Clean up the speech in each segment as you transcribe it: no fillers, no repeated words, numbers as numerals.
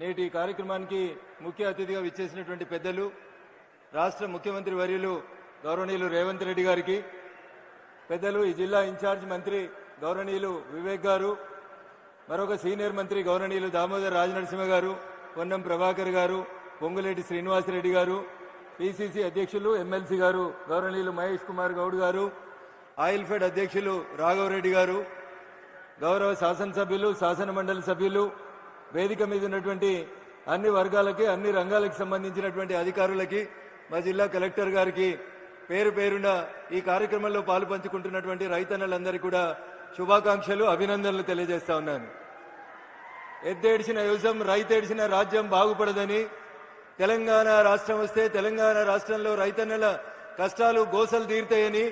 నేటి కార్యక్రమానికి ముఖ్య అతిథిగా విచ్చేసినటువంటి పెద్దలు రాష్ట్ర ముఖ్యమంత్రి వర్యులు గౌరవనీయులు రేవంత్ రెడ్డి గారికి, పెద్దలు ఈ జిల్లా ఇన్ఛార్జ్ మంత్రి గౌరవనీయులు వివేక్ గారు, మరొక సీనియర్ మంత్రి గౌరవనీయులు దామోదర్ రాజనరసింహ గారు, పొన్నం ప్రభాకర్ గారు, పొంగులేటి శ్రీనివాసరెడ్డి గారు, పిసిసి అధ్యక్షులు ఎమ్మెల్సీ గారు గౌరవనీయులు మహేష్ కుమార్ గౌడ్ గారు, ఆయిల్ ఫెడ్ అధ్యక్షులు రాఘవరెడ్డి గారు, గౌరవ శాసనసభ్యులు, శాసన మండలి సభ్యులు, వేదిక మీద ఉన్నటువంటి అన్ని వర్గాలకి, అన్ని రంగాలకు సంబంధించినటువంటి అధికారులకి, మా జిల్లా కలెక్టర్ గారికి పేరు పేరున ఈ కార్యక్రమంలో పాలు పంచుకుంటున్నటువంటి రైతన్నలందరికీ కూడా శుభాకాంక్షలు, అభినందనలు తెలియజేస్తా ఉన్నాను. ఎద్దేడిచిన యువసం, రైతేడిచిన రాజ్యం బాగుపడదని, తెలంగాణ రాష్ట్రం వస్తే తెలంగాణ రాష్ట్రంలో రైతన్నల కష్టాలు గోసలు తీరుతాయని,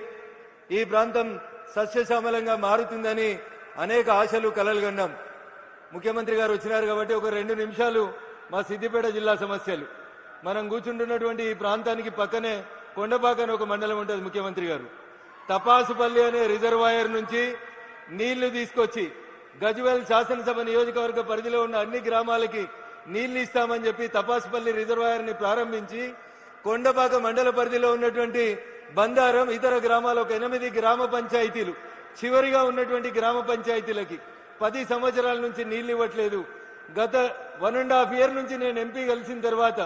ఈ ప్రాంతం సస్యశ్యామలంగా మారుతుందని అనేక ఆశలు కలలు కన్నాం. ముఖ్యమంత్రి గారు వచ్చినారు కాబట్టి ఒక 2 నిమిషాలు మా సిద్దిపేట జిల్లా సమస్యలు. మనం కూర్చుంటున్నటువంటి ఈ ప్రాంతానికి పక్కనే కొండపాక అని ఒక మండలం ఉంటుంది. ముఖ్యమంత్రి గారు తపాసుపల్లి అనే రిజర్వాయర్ నుంచి నీళ్లు తీసుకొచ్చి గజ్వేల్ శాసనసభ నియోజకవర్గ పరిధిలో ఉన్న అన్ని గ్రామాలకి నీళ్లు ఇస్తామని చెప్పి తపాసుపల్లి రిజర్వాయర్ ని ప్రారంభించి కొండపాక మండల పరిధిలో ఉన్నటువంటి బందారం, ఇతర గ్రామాల ఒక 8 గ్రామ పంచాయతీలు, చివరిగా ఉన్నటువంటి గ్రామ పంచాయతీలకి 10 సంవత్సరాల నుంచి నీళ్లు ఇవ్వట్లేదు. గత 1.5 ఇయర్ నుంచి నేను ఎంపీ కలిసిన తర్వాత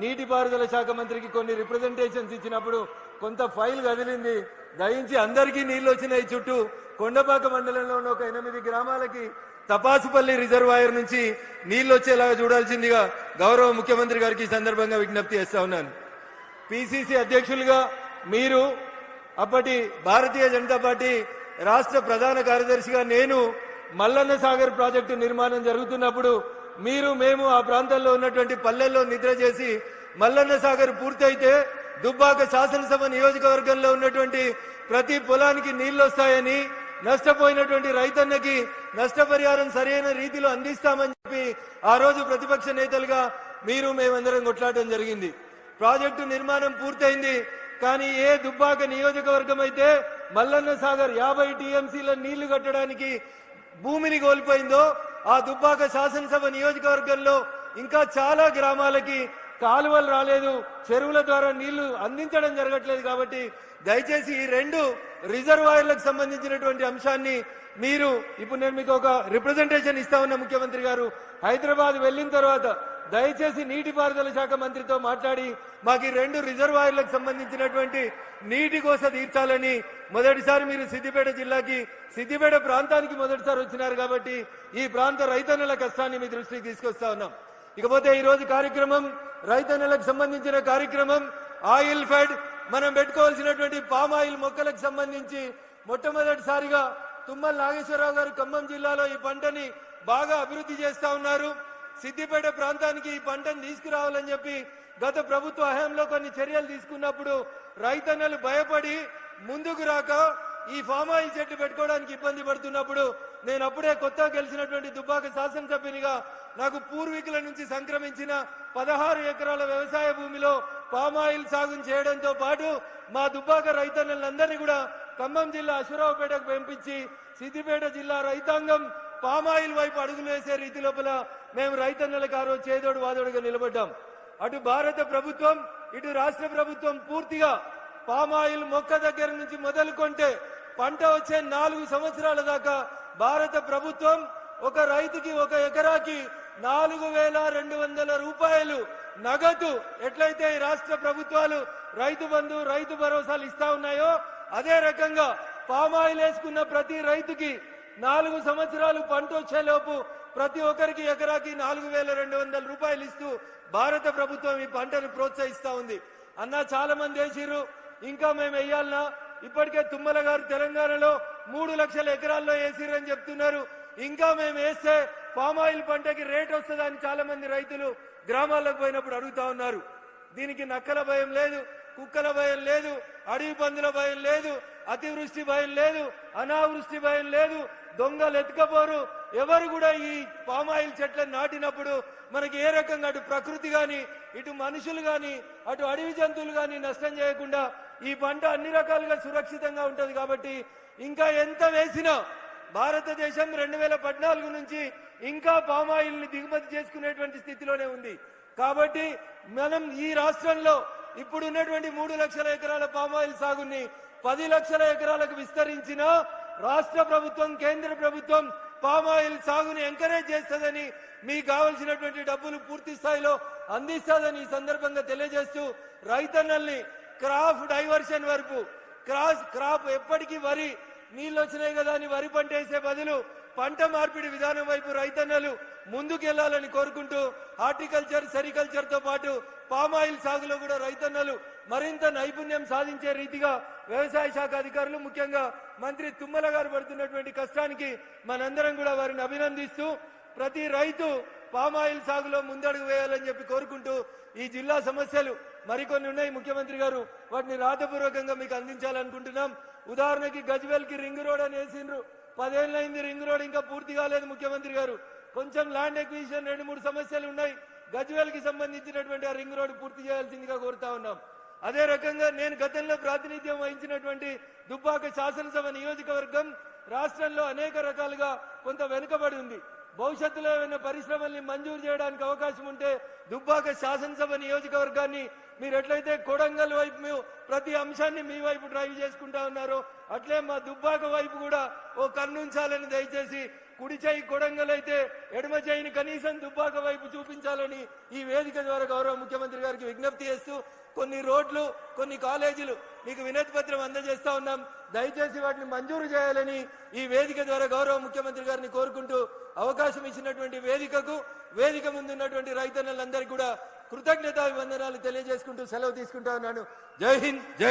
నీటిపారుదల శాఖ మంత్రికి కొన్ని రిప్రజెంటేషన్స్ ఇచ్చినప్పుడు కొంత ఫైల్ కదిలింది. దయించి అందరికీ నీళ్లు వచ్చినాయి. చుట్టూ కొండపాక మండలంలో ఉన్న ఒక 8 గ్రామాలకి తపాసుపల్లి రిజర్వాయర్ నుంచి నీళ్లు వచ్చేలాగా చూడాల్సిందిగా గౌరవ ముఖ్యమంత్రి గారికి ఈ సందర్భంగా విజ్ఞప్తి చేస్తా ఉన్నాను. పిసిసి అధ్యక్షులుగా మీరు, అప్పటి భారతీయ జనతా పార్టీ రాష్ట్ర ప్రధాన కార్యదర్శిగా నేను మల్లన్న సాగర్ ప్రాజెక్టు నిర్మాణం జరుగుతున్నప్పుడు మేము ఆ ప్రాంతంలో ఉన్నటువంటి పల్లెల్లో నిద్ర చేసి మల్లన్న సాగర్ పూర్తయితే దుబ్బాక శాసనసభ నియోజకవర్గంలో ఉన్నటువంటి ప్రతి పొలానికి నీళ్లు వస్తాయని, నష్టపోయినటువంటి రైతన్నకి నష్టపరిహారం సరైన రీతిలో అందిస్తామని చెప్పి ఆ రోజు ప్రతిపక్ష నేతలుగా మేమందరం కొట్లాడడం జరిగింది. ప్రాజెక్టు నిర్మాణం పూర్తయింది. కానీ ఏ దుబ్బాక నియోజకవర్గం అయితే మల్లన్న సాగర్ 50 టీఎంసీల నీళ్లు కట్టడానికి భూమిని కోల్పోయిందో, ఆ దుబ్బాక శాసనసభ నియోజకవర్గంలో ఇంకా చాలా గ్రామాలకి కాలువలు రాలేదు, చెరువుల ద్వారా నీళ్లు అందించడం జరగట్లేదు. కాబట్టి దయచేసి ఈ 2 రిజర్వాయర్లకు సంబంధించినటువంటి అంశాన్ని ఇప్పుడు నేను మీకు ఒక రిప్రజెంటేషన్ ఇస్తా ఉన్న ముఖ్యమంత్రి గారు, హైదరాబాద్ వెళ్లిన తర్వాత దయచేసి నీటిపారుదల శాఖ మంత్రితో మాట్లాడి మాకు ఈ 2 రిజర్వాయర్లకు సంబంధించినటువంటి నీటి కోస తీర్చాలని. మొదటిసారి మీరు సిద్దిపేట ప్రాంతానికి మొదటిసారి వచ్చినారు కాబట్టి ఈ ప్రాంత రైతన్నల కష్టాన్ని మీ దృష్టికి తీసుకొస్తా ఉన్నాం. ఇకపోతే ఈ రోజు కార్యక్రమం రైతన్నలకు సంబంధించిన కార్యక్రమం. ఆయిల్ ఫెడ్ మనం పెట్టుకోవాల్సినటువంటి పామ్ ఆయిల్ మొక్కలకు సంబంధించి మొట్టమొదటిసారిగా తుమ్మల నాగేశ్వరరావు గారు ఖమ్మం జిల్లాలో ఈ పంటని బాగా అభివృద్ధి చేస్తా ఉన్నారు. సిద్దిపేట ప్రాంతానికి ఈ పంటను తీసుకురావాలని చెప్పి గత ప్రభుత్వ హయాంలో కొన్ని చర్యలు తీసుకున్నప్పుడు రైతన్నలు భయపడి ముందుకు రాక ఈ ఫామ్ ఆయిల్ చెట్టు పెట్టుకోవడానికి ఇబ్బంది పడుతున్నప్పుడు నేను అప్పుడే కొత్తగా గెలిచినటువంటి దుబ్బాక శాసనసభ్యునిగా నాకు పూర్వీకుల నుంచి సంక్రమించిన 16 ఎకరాల వ్యవసాయ భూమిలో పామ్ ఆయిల్ సాగు చేయడంతో పాటు మా దుబ్బాక రైతన్నలందరినీ కూడా ఖమ్మం జిల్లా అశ్వరావుపేటకు పంపించి సిద్దిపేట జిల్లా రైతాంగం పామాయిల్ వైపు అడుగులు వేసే రీతి లోపల మేము రైతన్నలకు ఆ రోజు చేదోడు వాదోడుగా నిలబడ్డాం. అటు భారత ప్రభుత్వం, ఇటు రాష్ట్ర ప్రభుత్వం పూర్తిగా పామాయిల్ మొక్క దగ్గర నుంచి మొదలుకొంటే పంట వచ్చే 4 సంవత్సరాల దాకా భారత ప్రభుత్వం ఒక రైతుకి ఒక ఎకరాకి 4,200 రూపాయలు నగదు ఎట్లయితే ఈ రాష్ట్ర ప్రభుత్వాలు రైతు బంధు, రైతు భరోసాలు ఇస్తా ఉన్నాయో అదే రకంగా పామాయిల్ వేసుకున్న ప్రతి రైతుకి 4 సంవత్సరాలు పంట వచ్చేలోపు ప్రతి ఒక్కరికి ఎకరాకి 4,200 రూపాయలు ఇస్తూ భారత ప్రభుత్వం ఈ పంటను ప్రోత్సహిస్తా ఉంది. అన్న చాలా మంది వేసిర్రు, ఇంకా మేము వేయాలన్నా? ఇప్పటికే తుమ్మల గారు తెలంగాణలో 3 లక్షల ఎకరాల్లో వేసిర్రని చెప్తున్నారు. ఇంకా మేము వేస్తే పామాయిల్ పంటకి రేట్ వస్తుందని చాలా మంది రైతులు గ్రామాలకు పోయినప్పుడు అడుగుతా ఉన్నారు. దీనికి నక్కల భయం లేదు, కుక్కల భయం లేదు, అడవి పందుల భయం లేదు, అతివృష్టి భయం లేదు, అనావృష్టి భయం లేదు, దొంగలు ఎత్తుకపోరు. ఎవరు కూడా ఈ పామాయిల్ చెట్లను నాటినప్పుడు మనకి ఏ రకంగా అటు ప్రకృతి గాని, ఇటు మనుషులు గాని, అటు అడవి జంతువులు గాని నష్టం చేయకుండా ఈ పంట అన్ని రకాలుగా సురక్షితంగా ఉంటది. కాబట్టి ఇంకా ఎంత వేసినా భారతదేశం 2014 నుంచి ఇంకా పామాయిల్ ని దిగుమతి చేసుకునేటువంటి స్థితిలోనే ఉంది. కాబట్టి మనం ఈ రాష్ట్రంలో ఇప్పుడు ఉన్నటువంటి 3 లక్షల ఎకరాల పామాయిల్ సాగుని 10 లక్షల ఎకరాలకు విస్తరించిన రాష్ట్ర ప్రభుత్వం, కేంద్ర ప్రభుత్వం పామాయిల్ సాగుని ఎంకరేజ్ చేస్తుందని, మీకు కావలసినటువంటి డబ్బులు పూర్తి స్థాయిలో అందిస్తుందని ఈ సందర్భంగా తెలియజేస్తూ, రైతన్నల్ని క్రాప్ డైవర్షన్ వరకు క్రాప్ ఎప్పటికీ వరి నీళ్ళు వచ్చినాయి కదా అని వరి పంట వేసే బదులు పంట మార్పిడి విధానం వైపు రైతన్నలు ముందుకెళ్లాలని కోరుకుంటూ, హార్టికల్చర్, సెరికల్చర్ తో పాటు పామాయిల్ సాగులో కూడా రైతన్నలు మరింత నైపుణ్యం సాధించే రీతిగా వ్యవసాయ శాఖ అధికారులు, ముఖ్యంగా మంత్రి తుమ్మల గారు పడుతున్నటువంటి కష్టానికి మనందరం కూడా వారిని అభినందిస్తూ, ప్రతి రైతు పామాయిల్ సాగులో ముందడుగు వేయాలని చెప్పి కోరుకుంటూ, ఈ జిల్లా సమస్యలు మరికొన్ని ఉన్నాయి ముఖ్యమంత్రి గారు, వాటిని రాతపూర్వకంగా మీకు అందించాలనుకుంటున్నాం. ఉదాహరణకి గజ్వేల్ కి రింగ్ రోడ్ అని వేసిండ్రు, 10 ఏళ్ళైంది రింగ్ రోడ్ ఇంకా పూర్తి కాలేదు ముఖ్యమంత్రి గారు. కొంచెం ల్యాండ్ ఎక్విజిషన్ 2-3 సమస్యలు ఉన్నాయి. గజ్వేల్ కి సంబంధించినటువంటి ఆ రింగ్ రోడ్ పూర్తి చేయాల్సిందిగా కోరుతా ఉన్నాం. అదే రకంగా నేను గతంలో ప్రాతినిధ్యం వహించినటువంటి దుబ్బాక శాసనసభ నియోజకవర్గం రాష్ట్రంలో అనేక రకాలుగా కొంత వెనుకబడి ఉంది. భవిష్యత్తులో ఏమైనా పరిశ్రమల్ని మంజూరు చేయడానికి అవకాశం ఉంటే దుబ్బాక శాసనసభ నియోజకవర్గాన్ని మీరు ఎట్లయితే కొడంగల్ వైపు ప్రతి అంశాన్ని మీ వైపు డ్రైవ్ చేసుకుంటా ఉన్నారో, అట్లే మా దుబ్బాక వైపు కూడా ఓ కన్నుంచాలని దయచేసి, కుడి చేయి కొడంగల్ అయితే ఎడమ చేయిని కనీసం దుబ్బాక వైపు చూపించాలని ఈ వేదిక ద్వారా గౌరవ ముఖ్యమంత్రి గారికి విజ్ఞప్తి చేస్తూ, కొన్ని రోడ్లు, కొన్ని కాలేజీలు మీకు వినతి పత్రం అందజేస్తా ఉన్నాం, దయచేసి వాటిని మంజూరు చేయాలని ఈ వేదిక ద్వారా గౌరవ ముఖ్యమంత్రి గారిని కోరుకుంటూ, అవకాశం ఇచ్చినటువంటి వేదిక ముందున్నటువంటి రైతన్నలందరికీ కూడా కృతజ్ఞతాభివందనాలు తెలియజేసుకుంటూ సెలవు తీసుకుంటా ఉన్నాను. జై హింద్, జై